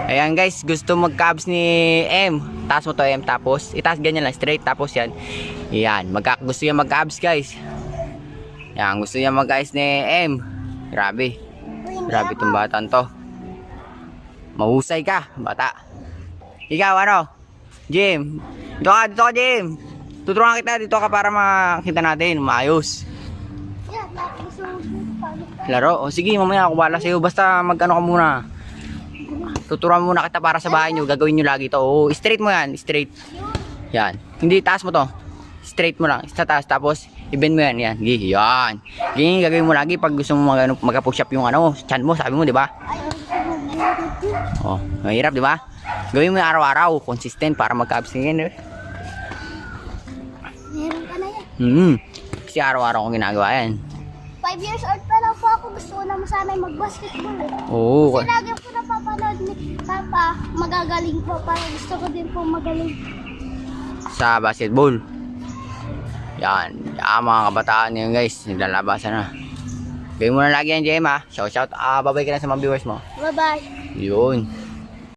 Ayan guys, gusto mag-abs ni M. Taas mo to M, tapos itaas ganyan lang, straight, tapos yan. Yan, gusto niya mag-abs guys. Yan, gusto niya mag-abs ni M. Grabe. Grabe itong batang to. Mahusay ka, bata. Ikaw ano? Jim. Dito ka Jim. Tuturuan kita, dito ka para makita natin, maayos. Laro? O sige, mamaya ako wala sa'yo. Basta mag-ano ka muna. Tuturuan muna kita para sa bahay nyo. Gagawin nyo lagi to. O, straight mo yan. Straight. Yan. Hindi, taas mo to. Straight mo lang. Sa taas. Tapos, i-bend mo yan. Yan. Yan. Yan. Gagawin mo lagi pag gusto mo mag-push up yung ano, chan mo. Sabi mo, di ba? O, mahirap, di ba? Gawin mo yung araw-araw. Consistent para magka-abs na yan. Meron ka na yan. Kasi araw-araw kong ginagawa yan. 5 years old pa lang po ako. Gusto ko naman sana mag-basketball. Oo. Kasi lagi po napapanood ni Papa. Magagaling po. Parang gusto ko din po magaling. Sa basketball. Yan. Yan mga kabataan yun guys. Naglalabasan na. Gawin mo na lagi yan, JM ha. Shout. Babay ka na sa mga viewers mo. Bye-bye. Yun.